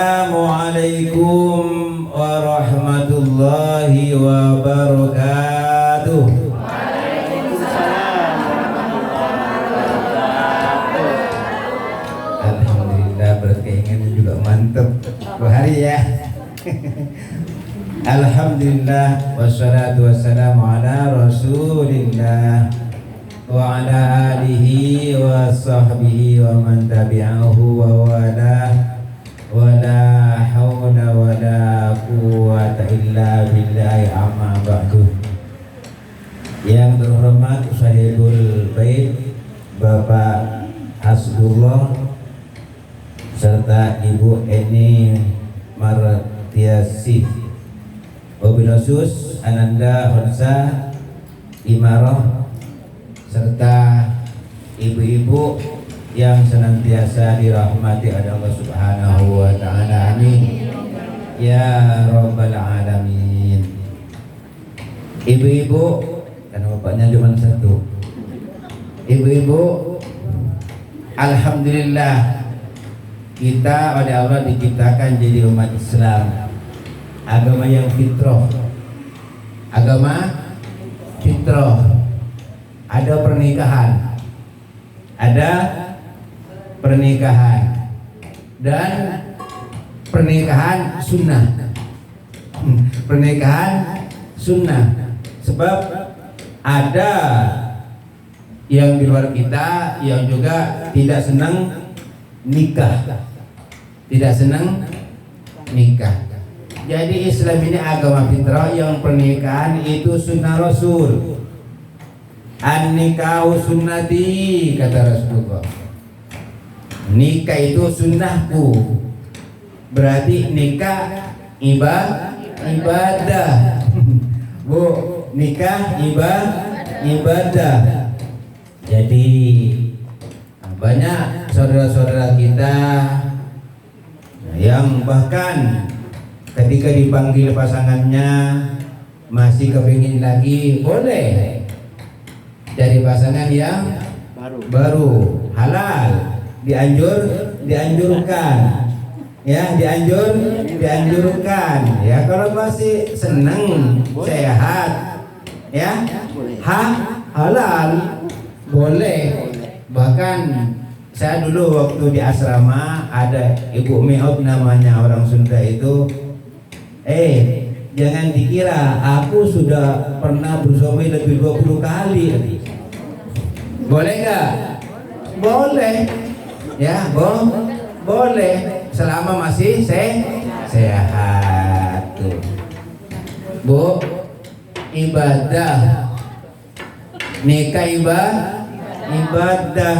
Assalamualaikum warahmatullahi wabarakatuh. Alhamdulillah, berkeinginan juga mantap hari ya. Alhamdulillah, wassalatu wassalamu ala rasulillah wa ala alihi wa sahbihi wa man tabi'ahu wa wala. Wala hawla wala quwwata illa billahi amma ba'du. Yang terhormat Sahibul Bait Bapak Hasbullah serta Ibu Eni Martiasih, wabil khusus Ananda Honsa Imarah serta ibu-ibu yang senantiasa dirahmati oleh Allah Subhanahu wa ta'ala, amin ya rabbal alamin. Ibu-ibu, karena bapaknya cuma satu. Ibu-ibu, alhamdulillah kita oleh Allah diciptakan jadi umat Islam, agama yang fitrah. Agama fitrah. Ada pernikahan, ada pernikahan dan pernikahan sunnah. Pernikahan sunnah. Sebab ada yang di luar kita yang juga tidak senang nikah, tidak senang nikah. Jadi Islam ini agama fitrah yang pernikahan itu sunnah Rasul. An-nikahu sunnati, kata Rasulullah. Nikah itu sunnahku. Berarti nikah ibadah. Bu, nikah ibadah. Jadi banyak saudara-saudara kita yang bahkan ketika dipanggil pasangannya masih kepingin lagi, boleh dari pasangan yang baru halal, dianjurkan ya, dianjurkan ya. Kalau masih seneng sehat ya, halal boleh. Bahkan saya dulu waktu di asrama ada Ibu Meot namanya, orang Sunda itu, jangan dikira aku sudah pernah bersuami lebih 20 kali. Boleh nggak? Boleh ya, boleh selama masih sehat tuh. Bu, ibadah nikah ibadah.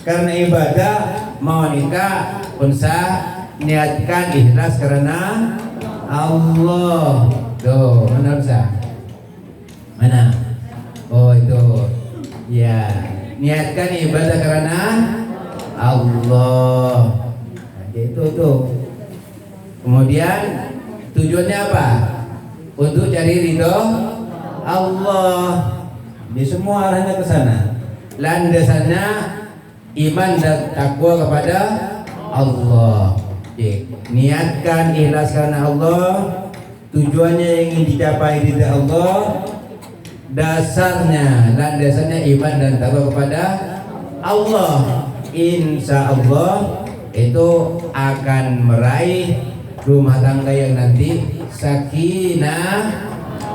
Karena ibadah mau nikah unsa niatkan ikhlas karena Allah. Tuh, mana unsa? Mana? Oh itu ya, niatkan ibadah karena Allah. Nah, itu tuh. Kemudian tujuannya apa? Untuk cari ridho Allah. Di semua arahnya ke sana. Landasannya iman dan takwa kepada Allah. Niatkan ikhlas karena Allah. Tujuannya ingin dicapai ridho Allah. Dasarnya, landasannya iman dan takwa kepada Allah. Insya Allah itu akan meraih rumah tangga yang nanti sakinah,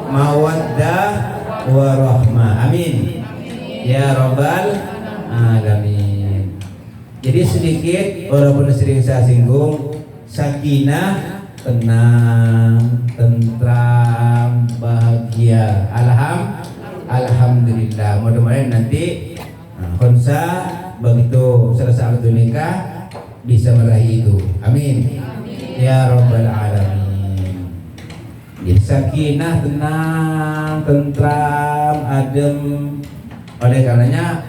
mawaddah, warahmah. Amin ya rabbal alamin. Jadi sedikit, walaupun sering saya singgung, sakinah, tenang, tentram, bahagia. Alhamdulillah. Mudah-mudahan nanti Khonsa begitu selesai waktu nikah bisa meraih itu. Amin ya rabbal alamin. Jadi sakinah, tenang, tentram, adem. Oleh karenanya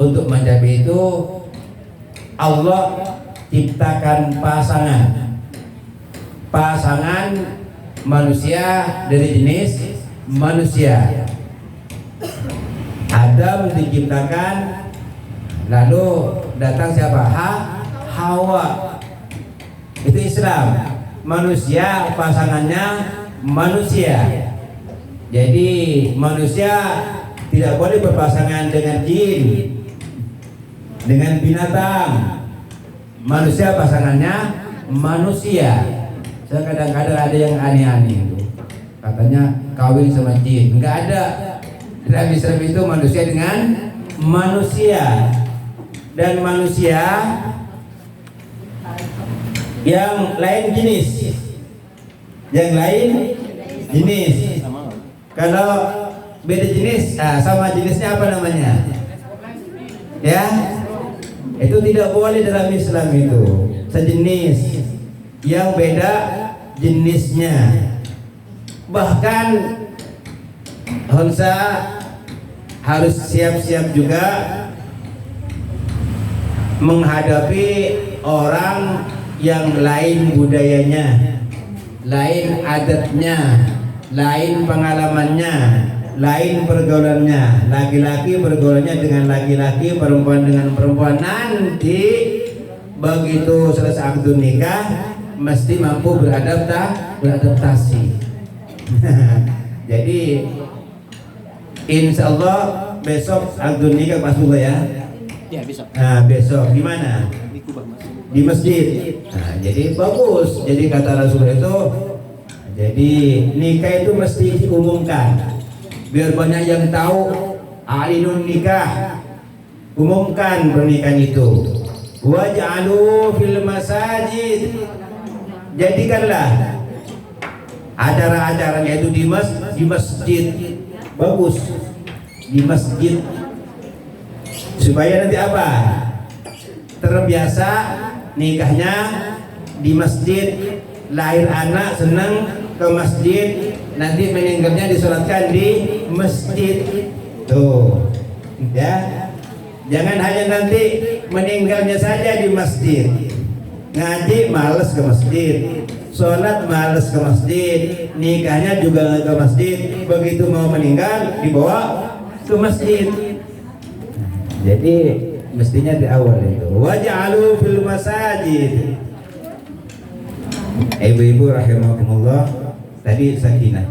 untuk mencapai itu Allah ciptakan pasangan manusia dari jenis manusia. Adam diciptakan, lalu datang siapa? Hawa. Itu Islam. Manusia pasangannya manusia. Jadi manusia tidak boleh berpasangan dengan jin, dengan binatang. Manusia pasangannya manusia. Saya kadang-kadang ada yang aneh-aneh itu, katanya kawin sama jin. Enggak ada. Dalam Islam itu manusia dengan manusia, dan manusia yang lain jenis, yang lain jenis. Kalau beda jenis, sama jenisnya apa namanya? Ya, itu tidak boleh dalam Islam itu. Sejenis yang beda jenisnya. Bahkan Honsa harus siap-siap juga menghadapi orang yang lain budayanya, lain adatnya, lain pengalamannya, lain pergaulannya. Laki-laki bergaulnya dengan laki-laki, perempuan dengan perempuan. Nanti begitu selesai akad nikah mesti mampu beradaptasi. Jadi insya Allah besok akad nikah pas dulu ya. Ya besok. Nah besok di mana? Di Kubah Mas. Di masjid. Nah, jadi bagus. Jadi kata Rasul itu, jadi nikah itu mesti diumumkan biar banyak yang tahu. Alinun nikah, umumkan pernikahan itu. Waj'alu fil masajid, jadikanlah acara-acaranya itu di masjid. Bagus, di masjid, supaya nanti apa? Terbiasa nikahnya di masjid, lahir anak senang ke masjid, nanti meninggalnya disolatkan di masjid. Tuh, ya. Jangan hanya nanti meninggalnya saja di masjid, ngaji males ke masjid, sholat males ke masjid, nikahnya juga ke masjid, begitu mau meninggal dibawa ke masjid. Jadi mestinya di awal itu waj'alu fil masajid. Ibu-ibu rahimakumullah, tadi sakinah.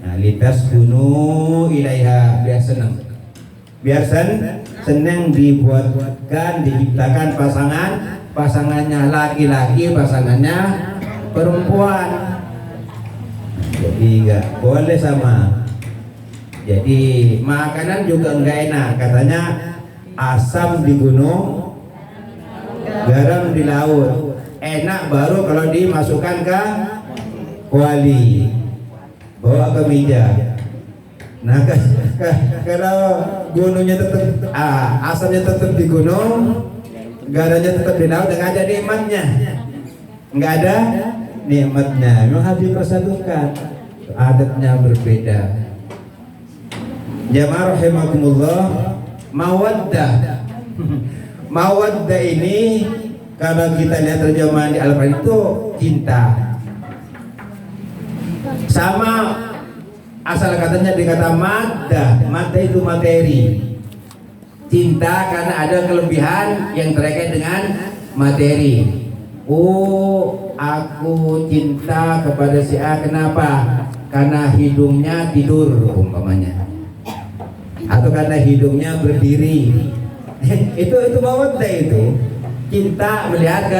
Nah, litas kunu ilaiha, biar senang. Biar senang dibuatkan, diciptakan pasangannya laki-laki, pasangannya perempuan. Jadi enggak boleh sama. Jadi makanan juga enggak enak, katanya asam di gunung, garam di laut. Enak baru kalau dimasukkan ke kuali, bawa ke meja. Nah kalau gunungnya tetap, asamnya tetap di gunung, garamnya tetap di laut, nggak ada nikmatnya, nggak ada nikmatnya. Memang harus dipersatukan, adatnya berbeda. Jamaah rahimakumullah, mawaddah. Mawaddah ini kalau kita lihat terjemahan di Al-Quran itu cinta. Sama asal katanya dikata maddah. Maddah itu materi. Cinta karena ada kelebihan yang terkait dengan materi. Oh, aku cinta kepada si A, kenapa? Karena hidungnya tidur umpamanya, atau karena hidungnya berdiri. itu mawaddah itu. Cinta melihat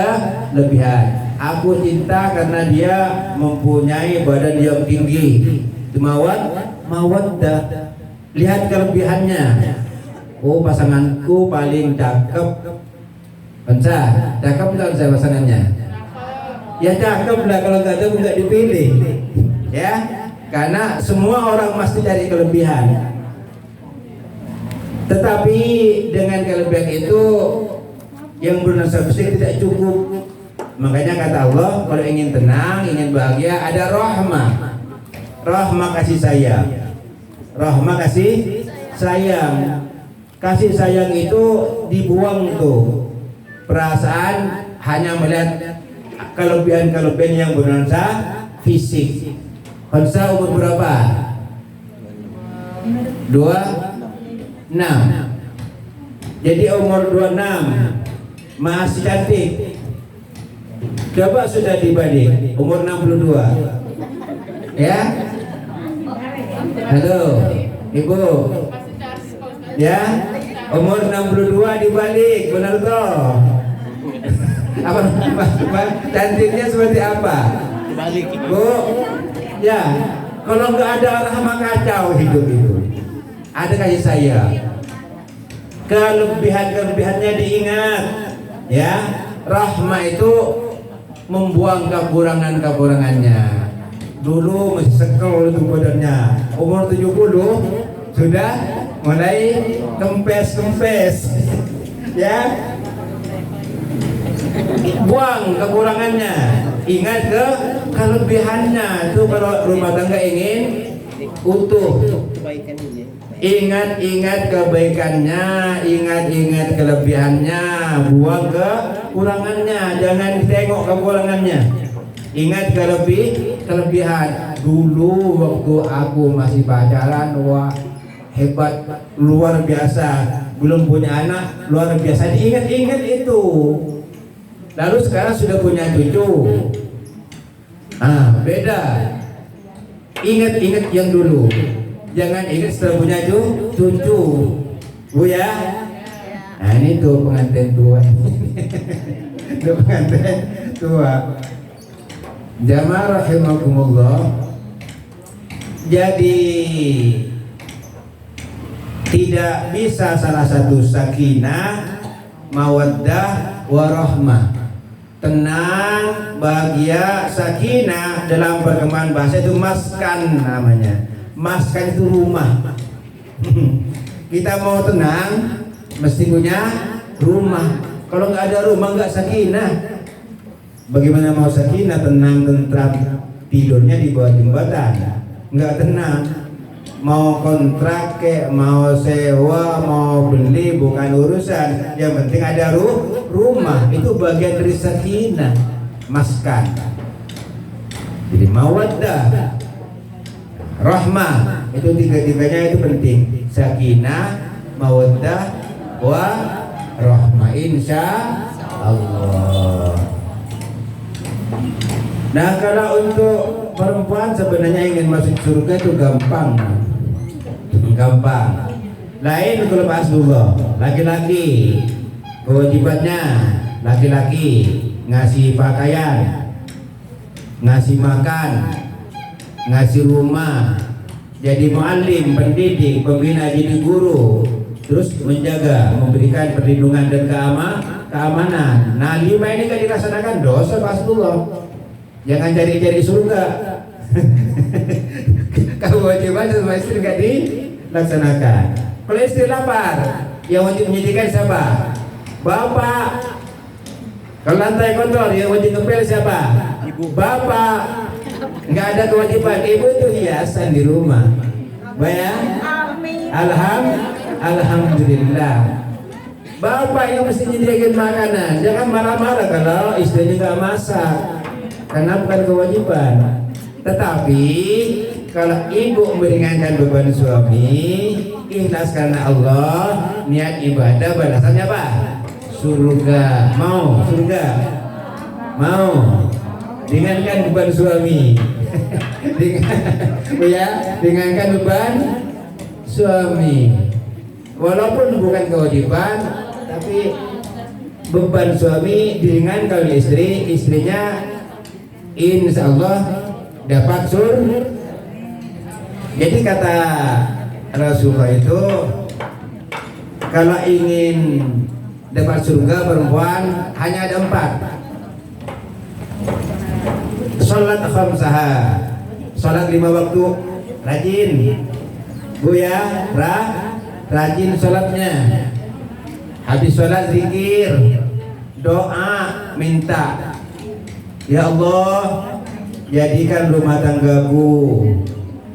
kelebihan. Aku cinta karena dia mempunyai badan yang tinggi. Itu mawaddah. Lihat kelebihannya. Oh, pasanganku paling cakep. Pensa, cakep nggak saya pasangannya? Ya cakep lah, kalau nggak cakep nggak dipilih. Ya, karena semua orang pasti cari kelebihan. Tetapi dengan kelebihan itu yang bernasab fisik tidak cukup. Makanya kata Allah, kalau ingin tenang, ingin bahagia, ada rahmah. Rahmah kasih sayang. Rahmah kasih sayang. Kasih sayang itu dibuang tuh. Perasaan hanya melihat kelebihan-kelebihan yang bernasab fisik. Hansa umur berapa? 26. Jadi umur 26 masih cantik. Coba sudah dibalik umur 62. Ya. Halo, Ibu. Ya, umur 62 dibalik, benar toh? Apa cantiknya seperti apa? Dibalik. Bu, ya, kalau nggak ada rahmah kacau hidup itu. Ada kasih saya. Kelebihannya diingat, ya. Rahmah itu membuang kekurangannya. Dulu masih sekel itu badannya. Umur 70 sudah mulai kempes, ya. Buang kekurangannya, ingat ke kelebihannya. Itu kalau rumah tangga ingin utuh, ingat kebaikannya, ingat kelebihannya, buang kekurangannya, jangan tengok kekurangannya. Ingat kelebihan. Dulu waktu aku masih pacaran, wah hebat, luar biasa, belum punya anak, luar biasa. Ingat itu. Lalu sekarang sudah punya cucu. Beda. Ingat yang dulu. Jangan ingat setelah punya cucu. Bu ya. Nah ini tuh pengantin tua. Itu pengantin tua. Jamaah rahimakumullah. Jadi tidak bisa salah satu sakinah, mawaddah, warahmah. Tenang, bahagia, sakinah dalam perkembangan bahasa itu maskan namanya. Maskan itu rumah. Kita mau tenang mesti punya rumah. Kalau nggak ada rumah nggak sakinah. Bagaimana mau sakinah, tenang, tentram, tidurnya di bawah jembatan, nggak tenang. Mau kontrak mau sewa, mau beli bukan urusan. Yang penting ada rumah. Itu bagian dari sakinah, maskan. Jadi mawaddah, rahmah, itu tiga-tiganya itu penting. Sakinah, mawaddah, wa rahmah, insya Allah. Nah, kalau untuk perempuan sebenarnya ingin masuk surga itu gampang. Lain kalau bahas dulu. Laki-laki kewajibannya, laki-laki ngasih pakaian, ngasih makan, ngasih rumah, jadi muallim, pendidik, pembina, jadi guru, terus menjaga, memberikan perlindungan dan keamanan. Nah 5 ini kan dilaksanakan, dosa Rasulullah. Jangan cari-cari surga. Kewajiban sama istri nggak dilaksanakan. Kalau istri lapar, yang wajib menyediakan siapa? Bapak. Kalau lantai kotor, yang wajib ngepel siapa? Ibu. Bapak. Nggak ada kewajiban. Ibu itu hiasan di rumah. Bayang? Alhamdulillah. Bapak yang mesti menyediakan makanan. Jangan marah-marah kalau istrinya nggak masak. Karena bukan kewajiban. Tetapi kalau ibu meringankan beban suami, ikhlas karena Allah, niat ibadah, balasannya apa? Surga. Mau surga? Mau? Ringankan beban suami. Ringankan beban suami. Walaupun bukan kewajiban, tapi beban suami diringankan oleh istrinya insya Allah dapat surga. Jadi kata Rasulullah itu, kalau ingin dapat surga perempuan hanya ada 4. Salat khamsaha, salat 5 waktu, rajin. Bu ya, rajin salatnya. Habis salat zikir, doa, minta, ya Allah, jadikan rumah tanggaku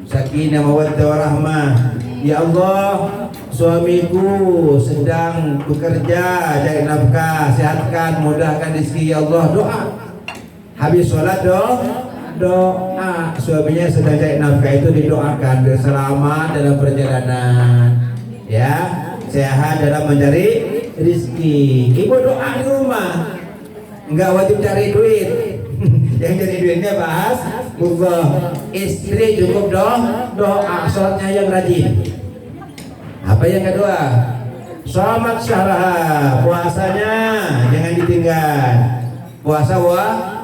sakinah mawaddah warahmah. Ya Allah, suamiku sedang bekerja cari nafkah, sehatkan, mudahkan rezeki. Ya Allah, doa. Habis sholat doa. Suaminya sedang cari nafkah itu didoakan biar selamat dalam perjalanan, ya, sehat dalam mencari rezeki. Ibu doa di rumah. nggak wajib cari duit. Yang cari duitnya bahas Allah. Istri cukup doa, sholatnya yang rajin. Apa yang kedua? Shamat syahraha, puasanya jangan ditinggal. Puasa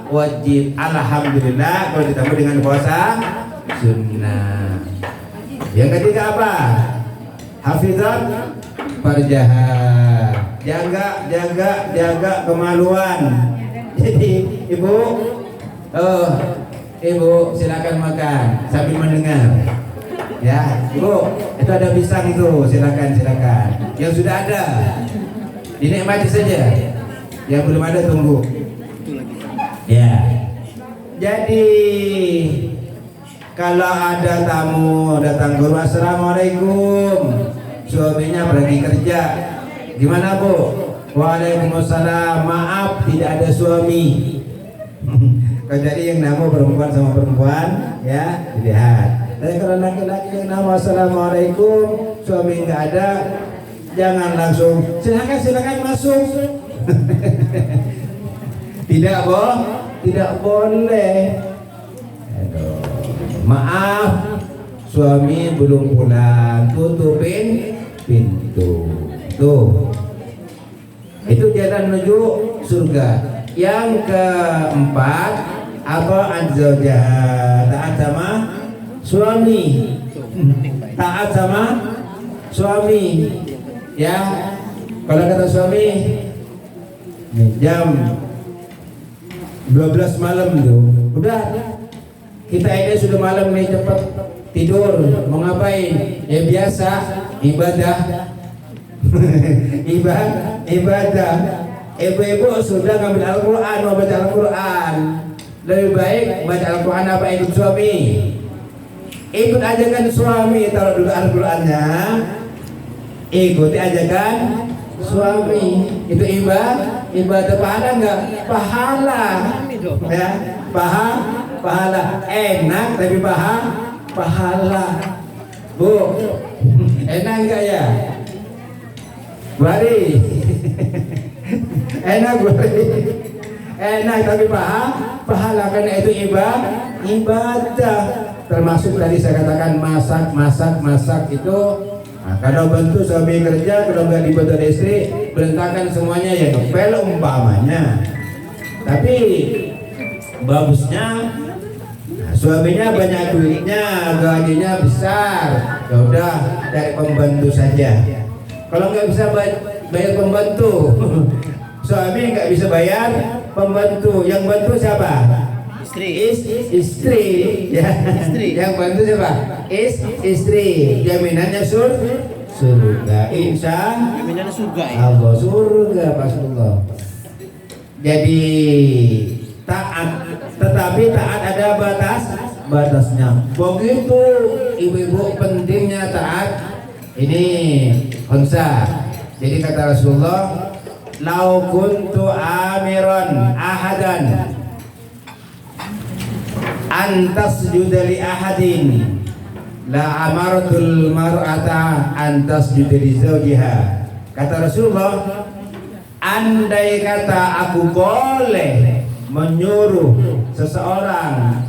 wajib. Alhamdulillah kalau ditambah dengan puasa sunnah. Yang ketiga apa? Hafizat farjaha, jaga kemaluan. Jadi ibu silakan makan sambil mendengar. Ya, ibu, itu ada pisang itu, silakan. Yang sudah ada dinikmati saja. Yang belum ada tunggu. Ya. Jadi kalau ada tamu datang ke rumah, assalamualaikum, suaminya pergi kerja, gimana bu? Waalaikumsalam, maaf tidak ada suami. Jadi yang namu perempuan sama perempuan, ya dilihat. Tapi kalau laki-laki yang namu assalamualaikum, suami nggak ada, jangan langsung silakan masuk. Tidak boleh. Aduh. Maaf, suami belum pulang, tutupin pintu. Tuh, itu jalan menuju surga. Yang keempat, apa azwajah, taat sama suami. Taat sama suami. Ya, kalau kata suami jam 12 malam tuh, udah kita ini sudah malam nih, cepat tidur. Mau ngapain? Ya biasa, ibadah. ibadah. Ibu-ibu sudah ngambil Al-Quran, mau baca Al-Quran. Lebih baik baca Al-Quran apa ikut suami? Ikut ajakan suami, taruh dulu Al-Qurannya. Ikuti ajakan suami. Itu ibadah pahala enggak? Pahala. Ya, pahala. Enak tapi pahala. Bu, enak enggak ya? Bari. Enak bari. Enak tapi pahala, karena itu ibadah. Termasuk tadi saya katakan masak itu. Nah, kalau bantu suami kerja, kalau nggak dibantu istri, berantakan semuanya, ya ngepel umpamanya. Tapi bagusnya suaminya banyak duitnya, gajinya besar, ya udah cari pembantu saja. Kalau nggak bisa bayar pembantu, suami nggak bisa bayar pembantu, yang bantu siapa? Istri. Ya. Yang bantu siapa? Istri. Jaminannya surga. Jaminannya surga ya. Allah, surga Rasulullah. Jadi taat, tetapi taat ada batasnya. Begitu ibu-ibu pentingnya taat. Ini khunsa. Jadi kata Rasulullah, lau kuntu amiran ahadan antas judali ahadin la amartul mar'ata antas judali zawjiha. Kata Rasulullah, andai kata aku boleh menyuruh seseorang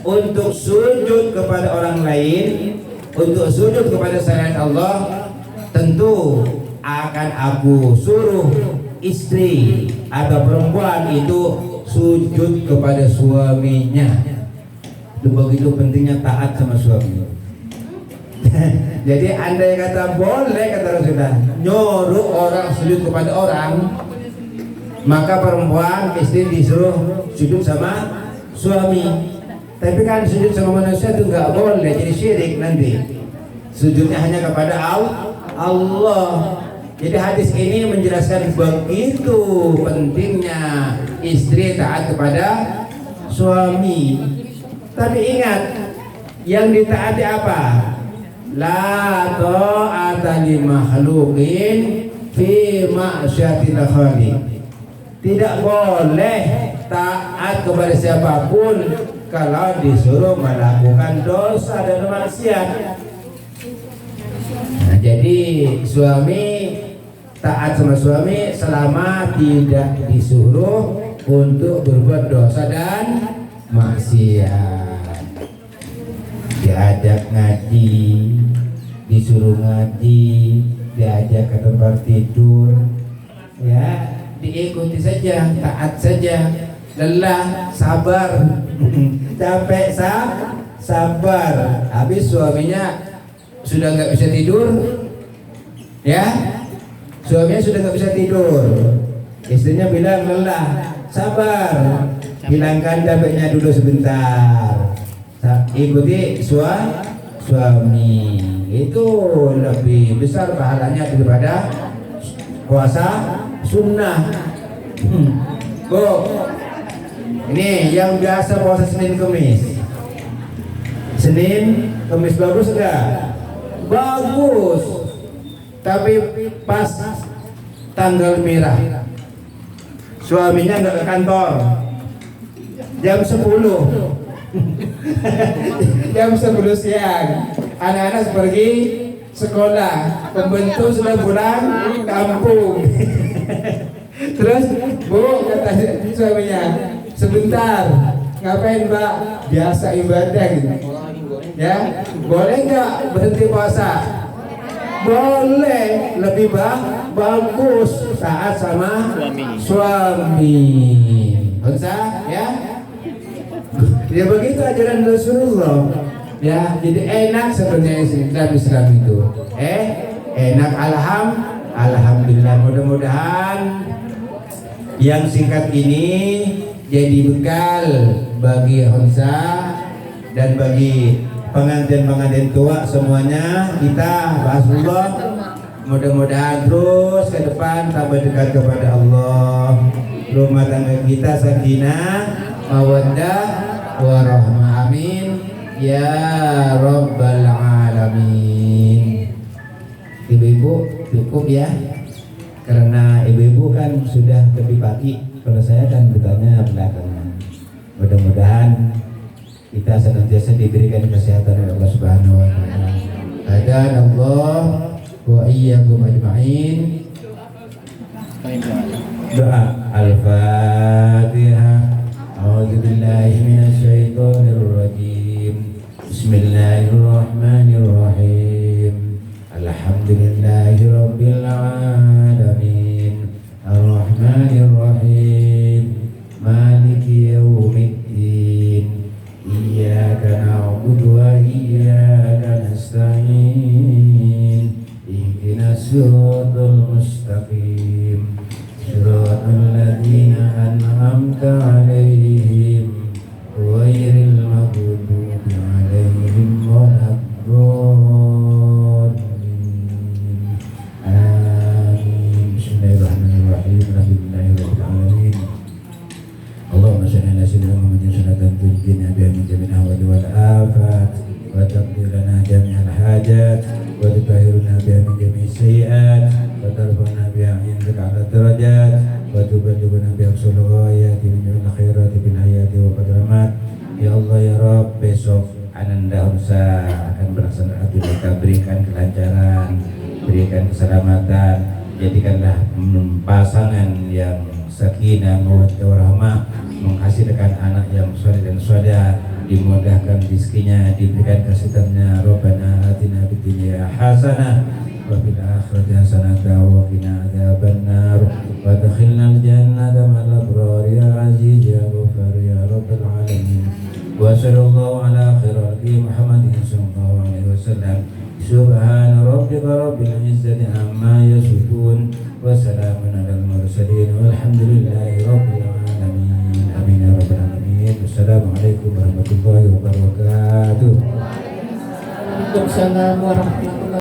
untuk sujud kepada orang lain, untuk sujud kepada selain Allah, tentu akan aku suruh istri atau perempuan itu sujud kepada suaminya. Itu begitu pentingnya taat sama suami. Jadi andai kata boleh, kata Rasulullah, nyuruh orang sujud kepada orang, maka perempuan istri disuruh sujud sama suami. Tapi kan sujud sama manusia itu nggak boleh, jadi syirik nanti. Sujudnya hanya kepada Allah. Jadi hadis ini menjelaskan begitu pentingnya istri taat kepada suami. Tapi ingat, yang ditaati apa? La ta'ata li makhluqin fi ma'syatil khaliq. Tidak boleh taat kepada siapapun kalau disuruh melakukan dosa dan maksiat. Nah, jadi suami taat sama suami selama tidak disuruh untuk berbuat dosa dan maksiat. Diajak ngaji, disuruh ngaji, diajak ke tempat tidur, ya diikuti saja, taat saja. Lelah, sabar. Capek, sabar. Habis suaminya sudah nggak bisa tidur, ya, suaminya sudah nggak bisa tidur, istrinya bilang lelah, sabar, hilangkan capeknya dulu sebentar, ikuti suami, itu lebih besar pahalanya daripada puasa sunnah. Bu, ini yang biasa puasa Senin Kemis bagus enggak? Bagus, tapi pas tanggal merah suaminya nggak ke kantor jam 10 jam 10 siang, anak-anak pergi sekolah, pembentuk sudah pulang kampung. Terus bu kata suaminya, sebentar, ngapain mbak? Biasa ibadah gitu. Ya, boleh nggak berhenti puasa? Boleh, lebih bagus saat sama suami. Bisa ya? Ya begitu ajaran Rasulullah. Ya, jadi enak sebenarnya Islam itu. Enak, alhamdulillah. Mudah-mudahan yang singkat ini jadi bekal bagi Hamza dan bagi pengantin-pengantin tua semuanya. Kita bahasullah, mudah-mudahan terus ke depan tambah dekat kepada Allah, rumah tangga kita sakinah mawaddah warahmah, amin ya rabbal alamin. Ibu-ibu cukup ya, karena ibu-ibu kan sudah lebih pagi, kalau saya kan bertanya belakangan. Mudah-mudahan kita senantiasa diberikan kesehatan oleh Allah Subhanahu wa taala. Hadan Allah wa iyyakum ajma'in. Doa Al-Fatihah. A'udzu billahi minasy syaithanir rajim. Bismillahirrahmanirrahim. Alhamdulillahirabbil alamin. Arrahmanirrahim. Maliki yaumiddin. Iyyaka na'budu wa iyyaka nasta'in. Ihdinas siratal mustaqim. Siratal ladzina an'amta 'alaihim ghairil maghdubi 'alaihim waladdallin. Amin. Bismillahirrahmanirrahim. Alhamdulillahirabbil alamin. Allahumma shalli ala sayyidina Muhammadin salatan tunjina biha min jami'il ahwali wal afat wa taqdi lana jami'al hajat wa tutahhiruna biha min jami'is sayyi'at wa tarfa'na biha 'indaka 'ala darajat wa tuballighuna biha aqsal ghayati min jami'il khairati fil hayati wa qad ramat. Ya Allah ya Rabb, besok Ananda Hamsa akan berlaksana hati kita, berikan kelancaran, berikan keselamatan, jadikanlah pasangan yang sakinah mawaddah warahmah, menghasilkan anak yang saleh dan salihah, dimudahkan rezekinya, diberikan kesehatannya. Rabbana atina fid dunya hasanah wa fil akhirati hasanah wa qina adzabannar wa adkhilnal jannata ma'al abrar ya aziz ya ghafar ya rabbal alamin. Wa sallallahu ala khairil Muhammadin sallallahu alaihi wasallam. Subhana rabbika rabbil izzati amma yasifun wa salamun alal mursalin walhamdulillahi rabbil alamin. Amin ya rabbal alamin. Wassalamualaikum warahmatullahi wabarakatuh. Waalaikumsalam warahmatullahi wabarakatuh.